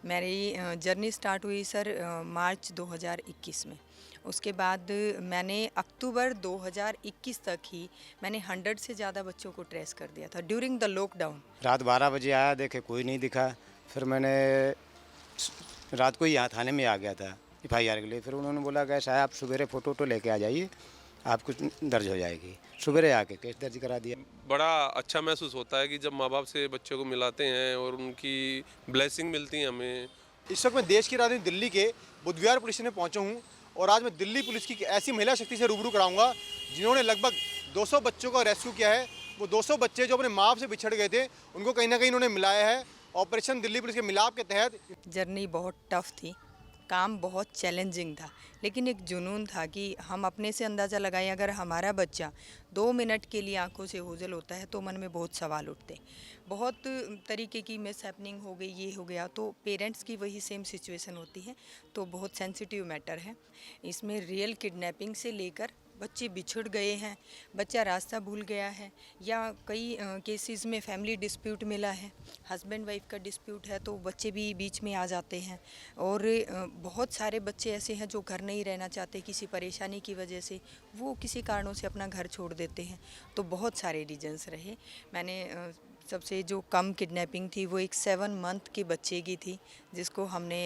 मेरी journey start हुई sir March 2021 में। उसके बाद मैंने अक्टूबर 2021 तक ही मैंने 100 से ज़्यादा बच्चों को ट्रेस कर दिया था ड्यूरिंग द लॉकडाउन। रात 12 बजे आया, देखे कोई नहीं दिखा। फिर मैंने रात को ही यहाँ थाने में आ गया था एफआईआर के लिए। फिर उन्होंने बोला कि ऐसा है, आप सवेरे फ़ोटो लेके आ जाइए, आपको दर्ज हो जाएगी। सवेरे आके केस दर्ज करा दिया। बड़ा अच्छा महसूस होता है कि जब माँ बाप से बच्चे को मिलाते हैं और उनकी ब्लेसिंग मिलती है हमें। इस वक्त मैं देश की राजधानी दिल्ली के बुधवार पुलिस स्टेशन में पहुंचा हूं और आज मैं दिल्ली पुलिस की ऐसी महिला शक्ति से रूबरू कराऊंगा जिन्होंने लगभग 200 बच्चों का रेस्क्यू किया है। वो 200 बच्चे जो अपने माँ बाप से बिछड़ गए थे, उनको कहीं ना कहीं इन्होंने मिलाया है। ऑपरेशन दिल्ली पुलिस के मिलाप के तहत जर्नी बहुत टफ थी, काम बहुत चैलेंजिंग था, लेकिन एक जुनून था कि हम अपने से अंदाज़ा लगाएं अगर हमारा बच्चा 2 मिनट के लिए आंखों से ओझल होता है तो मन में बहुत सवाल उठते। बहुत तरीके की मिस हैपनिंग हो गई, ये हो गया, तो पेरेंट्स की वही सेम सिचुएशन होती है। तो बहुत सेंसिटिव मैटर है। इसमें रियल किडनैपिंग से लेकर बच्चे बिछड़ गए हैं, बच्चा रास्ता भूल गया है, या कई केसेस में फैमिली डिस्प्यूट मिला है, हस्बैंड वाइफ का डिस्प्यूट है तो बच्चे भी बीच में आ जाते हैं। और बहुत सारे बच्चे ऐसे हैं जो घर नहीं रहना चाहते किसी परेशानी की वजह से, वो किसी कारणों से अपना घर छोड़ देते हैं। तो बहुत सारे रीजंस रहे। मैंने सबसे जो कम किडनैपिंग थी वो एक 7 मंथ के बच्चे की थी, जिसको हमने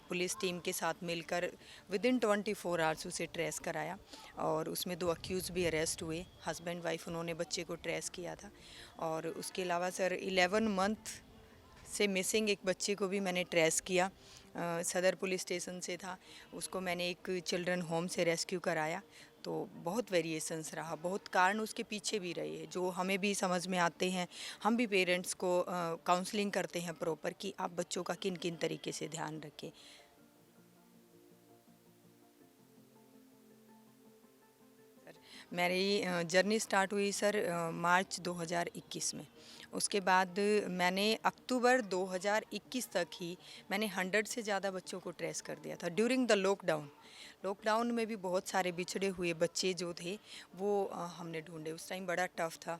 पुलिस टीम के साथ मिलकर विदिन 24 आवर्स उसे ट्रेस कराया और उसमें 2 अक्यूज़ भी अरेस्ट हुए। हस्बैंड वाइफ उन्होंने बच्चे को ट्रेस किया था। और उसके अलावा सर 11 मंथ से मिसिंग एक बच्चे को भी मैंने ट्रेस किया। सदर पुलिस स्टेशन से था, उसको मैंने एक चिल्ड्रन होम से रेस्क्यू कराया। तो बहुत वेरिएशंस रहा, बहुत कारण उसके पीछे भी रहे हैं जो हमें भी समझ में आते हैं। हम भी पेरेंट्स को काउंसलिंग करते हैं प्रॉपर कि आप बच्चों का किन किन तरीके से ध्यान रखें। मेरी जर्नी स्टार्ट हुई सर मार्च 2021 में। उसके बाद मैंने अक्टूबर 2021 तक ही मैंने 100 से ज़्यादा बच्चों को ट्रेस कर दिया था ड्यूरिंग द लॉकडाउन। लॉकडाउन में भी बहुत सारे बिछड़े हुए बच्चे जो थे वो हमने ढूंढे। उस टाइम बड़ा टफ था,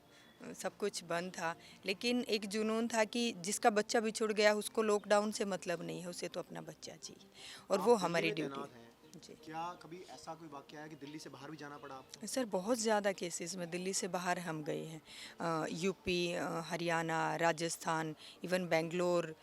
सब कुछ बंद था, लेकिन एक जुनून था कि जिसका बच्चा बिछुड़ गया उसको लॉकडाउन से मतलब नहीं है, उसे तो अपना बच्चा चाहिए और वो हमारी ड्यूटी जी। क्या कभी ऐसा कोई वाकया है कि दिल्ली से बाहर भी जाना पड़ा आपको? सर बहुत ज़्यादा केसेस में दिल्ली से बाहर हम गए हैं। यूपी, हरियाणा, राजस्थान, इवन बेंगलोर,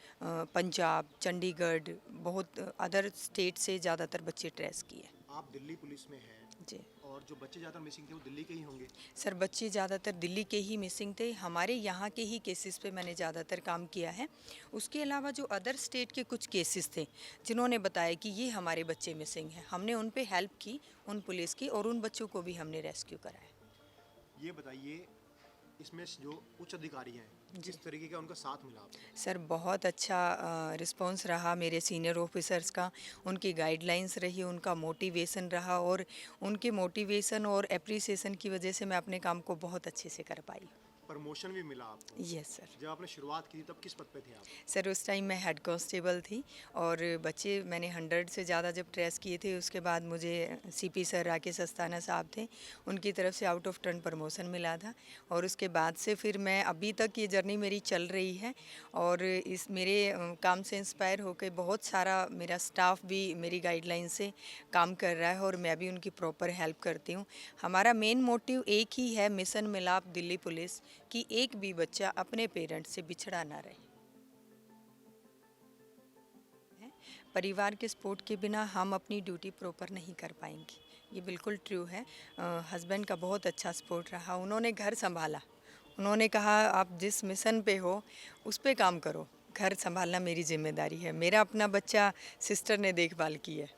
पंजाब, चंडीगढ़, बहुत अदर स्टेट से ज़्यादातर बच्चे ट्रेस किए। आप दिल्ली पुलिस में हैं जी और जो बच्चे ज़्यादा मिसिंग थे वो दिल्ली के ही होंगे। सर, बच्चे ज़्यादातर दिल्ली के ही मिसिंग थे। हमारे यहाँ के ही केसेस पे मैंने ज़्यादातर काम किया है। उसके अलावा जो अदर स्टेट के कुछ केसेस थे जिन्होंने बताया कि ये हमारे बच्चे मिसिंग हैं, हमने उन पे हेल्प की, उन पुलिस की, और उन बच्चों को भी हमने रेस्क्यू कराया। ये बताइए, इसमें जो उच्च अधिकारी हैं किस तरीके का उनका साथ मिला आपको? सर बहुत अच्छा रिस्पॉन्स रहा मेरे सीनियर ऑफिसर्स का, उनकी गाइडलाइंस रही, उनका मोटिवेशन रहा, और उनके मोटिवेशन और एप्रिसिएशन की वजह से मैं अपने काम को बहुत अच्छे से कर पाई। प्रमोशन भी मिला आपको? Yes sir. जब आपने शुरुआत की तब किस पद पे थे आप? सर उस टाइम मैं हेड कांस्टेबल थी, और बच्चे मैंने 100 से ज़्यादा जब ट्रेस किए थे उसके बाद मुझे सीपी सर राकेश अस्थाना साहब थे, उनकी तरफ से आउट ऑफ टर्न प्रमोशन मिला था। और उसके बाद से फिर मैं अभी तक ये जर्नी मेरी चल रही है, और इस मेरे काम से इंस्पायर होकर बहुत सारा मेरा स्टाफ भी मेरी गाइडलाइन से काम कर रहा है और मैं भी उनकी प्रॉपर हेल्प करती हूँ। हमारा मेन मोटिव एक ही है, मिशन मिलाप दिल्ली पुलिस, कि एक भी बच्चा अपने पेरेंट्स से बिछड़ा ना रहे। परिवार के सपोर्ट के बिना हम अपनी ड्यूटी प्रॉपर नहीं कर पाएंगे, ये बिल्कुल ट्रू है। हस्बैंड का बहुत अच्छा सपोर्ट रहा, उन्होंने घर संभाला, उन्होंने कहा आप जिस मिशन पे हो उस पे काम करो, घर संभालना मेरी जिम्मेदारी है। मेरा अपना बच्चा सिस्टर ने देखभाल की है,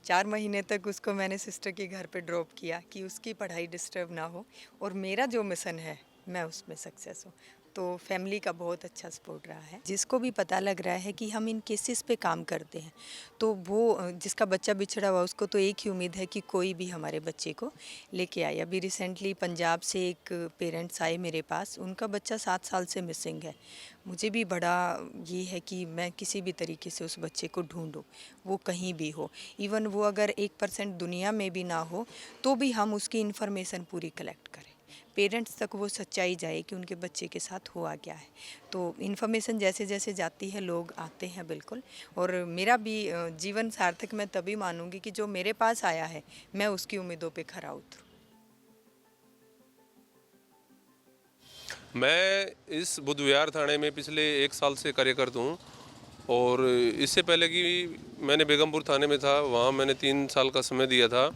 4 महीने तक उसको मैंने सिस्टर के घर पे ड्रॉप किया कि उसकी पढ़ाई डिस्टर्ब ना हो, और मेरा जो मिशन है मैं उसमें सक्सेस हूँ। तो फैमिली का बहुत अच्छा सपोर्ट रहा है। जिसको भी पता लग रहा है कि हम इन केसेस पे काम करते हैं, तो वो जिसका बच्चा बिछड़ा हुआ उसको तो एक ही उम्मीद है कि कोई भी हमारे बच्चे को लेके आए। अभी रिसेंटली पंजाब से एक पेरेंट्स आए मेरे पास, उनका बच्चा 7 साल से मिसिंग है। मुझे भी बड़ा ये है कि मैं किसी भी तरीके से उस बच्चे को ढूंढूं, वो कहीं भी हो, इवन वो अगर 1% दुनिया में भी ना हो तो भी हम उसकी इन्फॉर्मेशन पूरी कलेक्ट करें। पेरेंट्स तक वो सच्चाई जाए कि उनके बच्चे के साथ हुआ क्या है। तो इन्फॉर्मेशन जैसे जैसे जाती है लोग आते हैं बिल्कुल। और मेरा भी जीवन सार्थक मैं तभी मानूंगी कि जो मेरे पास आया है मैं उसकी उम्मीदों पे खरा उतरूँ। मैं इस बुद्ध विहार थाने में पिछले 1 साल से कार्यरत हूँ और इससे पहले कि मैंने बेगमपुर थाने में था, वहाँ मैंने 3 साल का समय दिया था।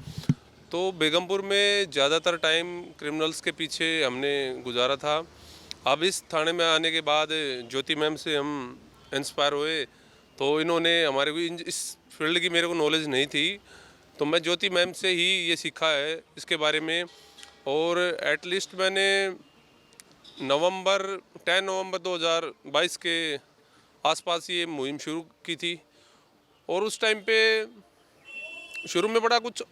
तो बेगमपुर में ज़्यादातर टाइम क्रिमिनल्स के पीछे हमने गुजारा था। अब इस थाने में आने के बाद ज्योति मैम से हम इंस्पायर हुए, तो इन्होंने हमारे को इस फील्ड की मेरे को नॉलेज नहीं थी, तो मैं ज्योति मैम से ही ये सीखा है इसके बारे में। और एटलीस्ट मैंने 10 नवंबर 2022 के आसपास ये मुहिम शुरू की थी। और उस टाइम पे शुरू में बड़ा कुछ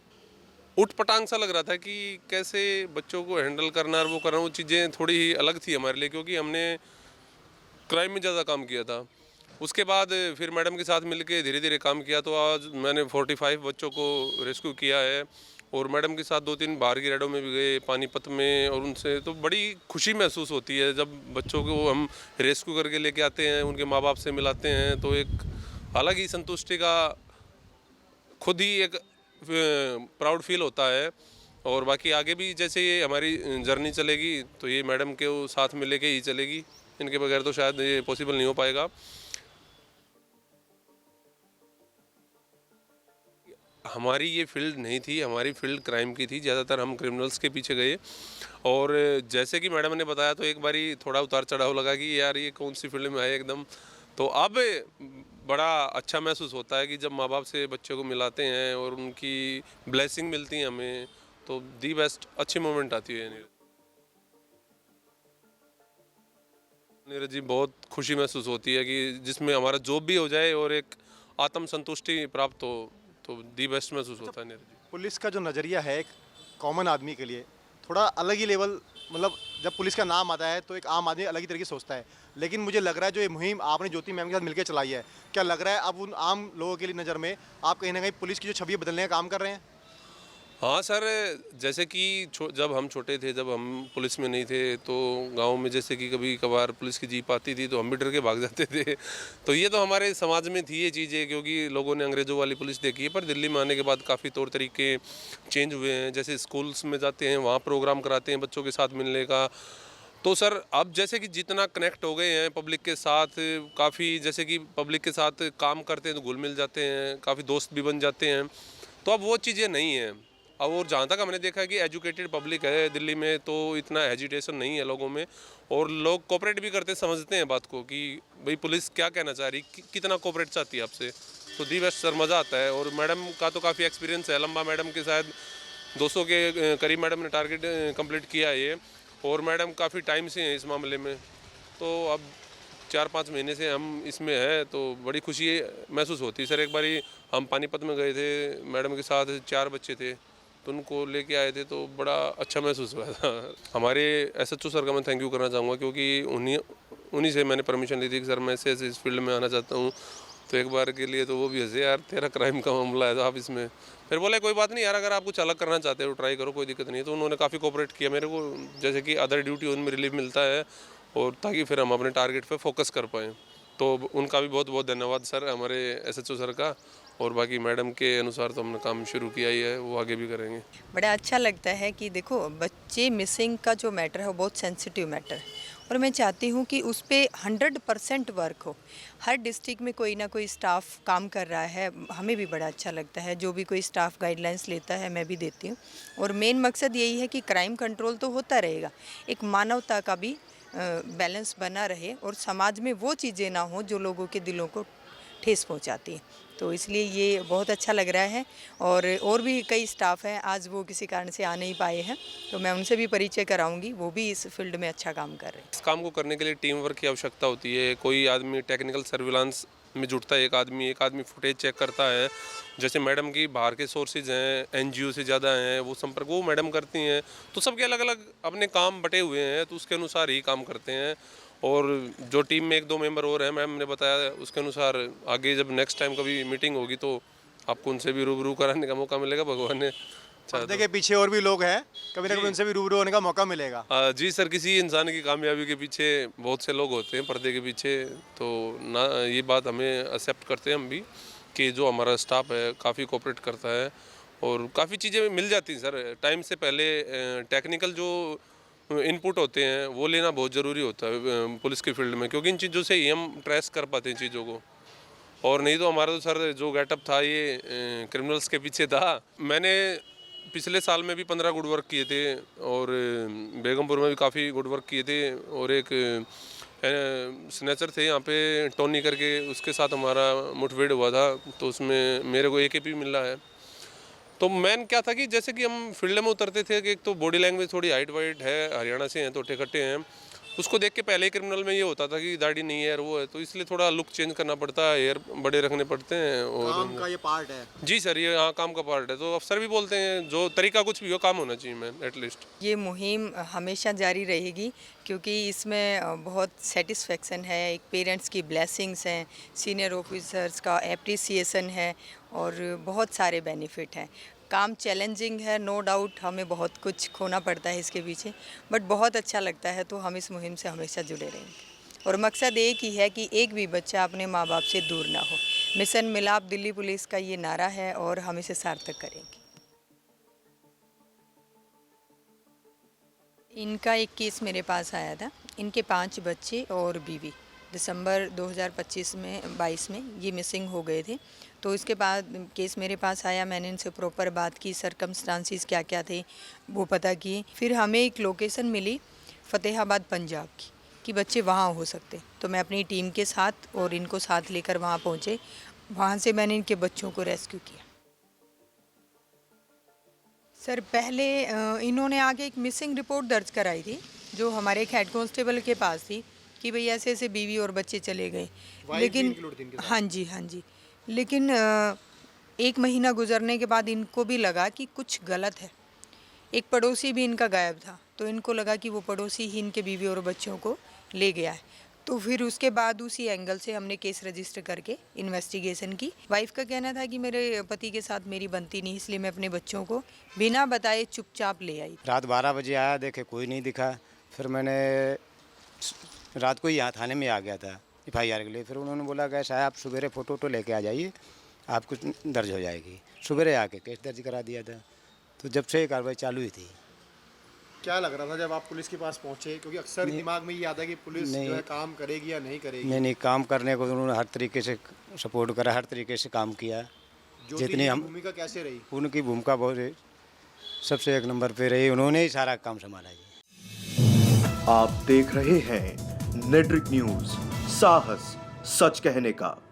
उठ पटांग सा लग रहा था कि कैसे बच्चों को हैंडल करना और वो करना, वो चीज़ें थोड़ी ही अलग थी हमारे लिए, क्योंकि हमने क्राइम में ज़्यादा काम किया था। उसके बाद फिर मैडम के साथ मिलके धीरे धीरे काम किया, तो आज मैंने 45 बच्चों को रेस्क्यू किया है। और मैडम के साथ 2-3 बाहर की रेडों में भी गए, पानीपत में, और उनसे तो बड़ी खुशी महसूस होती है जब बच्चों को हम रेस्क्यू करके लेके आते हैं, उनके माँ बाप से मिलाते हैं, तो एक अलग ही संतुष्टि का खुद ही एक प्राउड फील होता है। और बाकी आगे भी जैसे ये हमारी जर्नी चलेगी तो ये मैडम के साथ में लेके ही चलेगी, इनके बगैर तो शायद ये पॉसिबल नहीं हो पाएगा। हमारी ये फील्ड नहीं थी, हमारी फील्ड क्राइम की थी, ज़्यादातर हम क्रिमिनल्स के पीछे गए। और जैसे कि मैडम ने बताया तो एक बारी थोड़ा उतार चढ़ाव लगा कि यार ये कौन सी फील्ड में आए एकदम। तो अब बड़ा अच्छा महसूस होता है कि जब माँ बाप से बच्चों को मिलाते हैं और उनकी ब्लेसिंग मिलती है हमें, तो दी बेस्ट अच्छी मोमेंट आती है। नीरज जी, बहुत खुशी महसूस होती है कि जिसमें हमारा जॉब भी हो जाए और एक आत्म संतुष्टि प्राप्त हो, तो दी बेस्ट महसूस होता है। नीरज जी, पुलिस का जो नज़रिया है एक कॉमन आदमी के लिए थोड़ा अलग ही लेवल, मतलब जब पुलिस का नाम आता है तो एक आम आदमी अलग ही तरीके से सोचता है। लेकिन मुझे लग रहा है जो ये मुहिम आपने ज्योति मैम के साथ मिलकर चलाई है, क्या लग रहा है अब उन आम लोगों के लिए नज़र में आप कहीं ना कहीं पुलिस की जो छवि बदलने का काम कर रहे हैं? हाँ सर, जैसे कि जब हम छोटे थे, जब हम पुलिस में नहीं थे, तो गांव में जैसे कि कभी कभार पुलिस की जीप आती थी तो हम भी डर के भाग जाते थे। तो ये तो हमारे समाज में थी ये चीज़ें, क्योंकि लोगों ने अंग्रेज़ों वाली पुलिस देखी है। पर दिल्ली में आने के बाद काफ़ी तौर तरीके चेंज हुए हैं। जैसे स्कूल्स में जाते हैं, वहाँ प्रोग्राम कराते हैं बच्चों के साथ मिलने का। तो सर अब जैसे कि जितना कनेक्ट हो गए हैं पब्लिक के साथ, काफ़ी जैसे कि पब्लिक के साथ काम करते हैं तो घुल मिल जाते हैं, काफ़ी दोस्त भी बन जाते हैं। तो अब वो चीज़ें नहीं हैं। अब और जहाँ तक हमने देखा है कि एजुकेटेड पब्लिक है दिल्ली में, तो इतना हेजिटेशन नहीं है लोगों में, और लोग कोऑपरेट भी करते, समझते हैं बात को कि भाई पुलिस क्या कहना चाह रही, कितना कोऑपरेट चाहती है आपसे। तो दी बेस्ट सर, मज़ा आता है। और मैडम का तो काफ़ी एक्सपीरियंस है, लंबा मैडम के शायद 200 के करीब मैडम ने टारगेट कंप्लीट किया है ये, और मैडम काफ़ी टाइम से हैं इस मामले में। तो अब 4-5 महीने से हम इसमें हैं, तो बड़ी खुशी महसूस होती है सर। एक बारी हम पानीपत में गए थे मैडम के साथ, 4 बच्चे थे, तो उनको लेके आए थे, तो बड़ा अच्छा महसूस हुआ था। हमारे SHO सर का मैं थैंक यू करना चाहूँगा, क्योंकि उन्हीं से मैंने परमिशन ली थी कि सर मैं ऐसे इस फील्ड में आना चाहता हूँ। तो एक बार के लिए तो वो भी हंसे, यार तेरा क्राइम का मामला है तो आप इसमें। फिर बोले कोई बात नहीं यार, अगर आप कुछ अलग करना चाहते हो ट्राई करो, कोई दिक्कत नहीं है। तो उन्होंने काफ़ी कोऑपरेट किया मेरे को, जैसे कि अदर ड्यूटी उनमें रिलीफ मिलता है, और ताकि फिर हम अपने टारगेट पे फोकस कर पाएँ। तो उनका भी बहुत बहुत धन्यवाद सर, हमारे SHO सर का। और बाकी मैडम के अनुसार तो हमने काम शुरू किया ही है, वो आगे भी करेंगे। बड़ा अच्छा लगता है कि देखो बच्चे मिसिंग का जो मैटर है वो बहुत सेंसिटिव मैटर है, और मैं चाहती हूँ कि उस पर 100% वर्क हो। हर डिस्ट्रिक्ट में कोई ना कोई स्टाफ काम कर रहा है, हमें भी बड़ा अच्छा लगता है। जो भी कोई स्टाफ गाइडलाइंस लेता है मैं भी देती हूँ, और मेन मकसद यही है कि क्राइम कंट्रोल तो होता रहेगा, एक मानवता का भी बैलेंस बना रहे, और समाज में वो चीज़ें ना हो जो लोगों के दिलों को ठेस पहुंचाती है। तो इसलिए ये बहुत अच्छा लग रहा है। और भी कई स्टाफ हैं, आज वो किसी कारण से आ नहीं पाए हैं, तो मैं उनसे भी परिचय कराऊंगी, वो भी इस फील्ड में अच्छा काम कर रहे हैं। इस काम को करने के लिए टीम वर्क की आवश्यकता होती है। कोई आदमी टेक्निकल सर्विलांस में जुड़ता है, एक आदमी फुटेज चेक करता है। जैसे मैडम की बाहर के सोर्सेज हैं, NGO से ज़्यादा हैं, वो संपर्क वो मैडम करती हैं। तो सबके अलग अलग अपने काम बटे हुए हैं, तो उसके अनुसार ही काम करते हैं। और जो टीम में 1-2 मेंबर और हैं, मैम ने बताया उसके अनुसार आगे जब नेक्स्ट टाइम कभी मीटिंग होगी तो आपको उनसे भी रूबरू कराने का मौका मिलेगा, भगवान ने। पर्दे के पीछे और भी लोग हैं, कभी ना कभी उनसे भी रूबरू होने का मौका मिलेगा। जी सर, किसी इंसान की कामयाबी के पीछे बहुत से लोग होते हैं पर्दे के पीछे, तो ना ये बात हमें एक्सेप्ट करते हैं हम भी कि जो हमारा स्टाफ है काफ़ी कोऑपरेट करता है और काफ़ी चीज़ें मिल जाती हैं सर। टाइम से पहले टेक्निकल जो इनपुट होते हैं वो लेना बहुत ज़रूरी होता है पुलिस के फील्ड में, क्योंकि इन चीज़ों से ही हम ट्रेस कर पाते हैं चीज़ों को। और नहीं तो हमारा तो सर जो गेटअप था ये क्रिमिनल्स के पीछे था। मैंने पिछले साल में भी 15 गुड वर्क किए थे और बेगमपुर में भी काफ़ी गुड वर्क किए थे, और एक स्नैचर थे यहाँ पे टोनी करके, उसके साथ हमारा मुठभेड़ हुआ था, तो उसमें मेरे को AKP मिला है। तो मेन क्या था कि जैसे कि हम फील्ड में उतरते थे कि एक तो बॉडी लैंग्वेज थोड़ी हाइट वाइट है, हरियाणा से हैं तो ठेकट्टे हैं, उसको देख के पहले ही क्रिमिनल में ये होता था कि दाढ़ी नहीं है और वो है, तो इसलिए थोड़ा लुक चेंज करना पड़ता है, हेयर बड़े रखने पड़ते हैं। और काम का ये पार्ट है। जी सर, ये हाँ काम का पार्ट है, तो अफसर भी बोलते हैं जो तरीका कुछ भी हो काम होना चाहिए मैन एटलीस्ट। ये मुहिम हमेशा जारी रहेगी क्योंकि इसमें बहुत सेटिस्फेक्शन है, एक पेरेंट्स की ब्लेसिंग्स हैं, सीनियर ऑफिसर्स का एप्रिसिएशन है और बहुत सारे बेनिफिट हैं। काम चैलेंजिंग है, नो डाउट, हमें बहुत कुछ खोना पड़ता है इसके पीछे, बट बहुत अच्छा लगता है, तो हम इस मुहिम से हमेशा जुड़े रहेंगे। और मकसद एक ही है कि एक भी बच्चा अपने माँ बाप से दूर ना हो। मिशन मिलाप दिल्ली पुलिस का ये नारा है और हम इसे सार्थक करेंगे। इनका एक केस मेरे पास आया था, इनके 5 बच्चे और बीवी दिसंबर 2025 में 22 में ये मिसिंग हो गए थे। तो इसके बाद केस मेरे पास आया, मैंने इनसे प्रॉपर बात की, सरकमस्टांसिस क्या क्या थे वो पता किए। फिर हमें एक लोकेशन मिली फ़तेहाबाद पंजाब की कि बच्चे वहाँ हो सकते, तो मैं अपनी टीम के साथ और इनको साथ लेकर वहाँ पहुँचे। वहाँ से मैंने इनके बच्चों को रेस्क्यू किया। सर पहले इन्होंने आगे एक मिसिंग रिपोर्ट दर्ज कराई थी जो हमारे एक हेड कांस्टेबल के पास थी कि भई ऐसे ऐसे बीवी और बच्चे चले गए, लेकिन हाँ जी, लेकिन 1 महीना गुजरने के बाद इनको भी लगा कि कुछ गलत है। एक पड़ोसी भी इनका गायब था, तो इनको लगा कि वो पड़ोसी ही इनके बीवी और बच्चों को ले गया है। तो फिर उसके बाद उसी एंगल से हमने केस रजिस्टर करके इन्वेस्टिगेशन की। वाइफ का कहना था कि मेरे पति के साथ मेरी बनती नहीं, इसलिए मैं अपने बच्चों को बिना बताए चुपचाप ले आई। रात 12 बजे आया, देखे कोई नहीं दिखा, फिर मैंने रात को ही यहाँ थाने में आ गया था FIR के लिए। फिर उन्होंने बोला कि साहब आप सवेरे फ़ोटो लेके आ जाइए, आपको दर्ज हो जाएगी। सवेरे आके केस दर्ज करा दिया था, तो जब से कार्रवाई चालू ही थी। क्या लग रहा था जब आप पुलिस के पास पहुंचे, क्योंकि अक्सर दिमाग में ये आता है कि पुलिस जो है काम करेगी या नहीं करेगी? नहीं, काम करने को उन्होंने हर तरीके से सपोर्ट करा, हर तरीके से काम किया। जितनी हम भूमिका कैसे रही? उनकी भूमिका बहुत सबसे 1 नंबर पे रही, उन्होंने ही सारा काम संभाला जी। आप देख रहे हैं नेट्रिक न्यूज, साहस सच कहने का।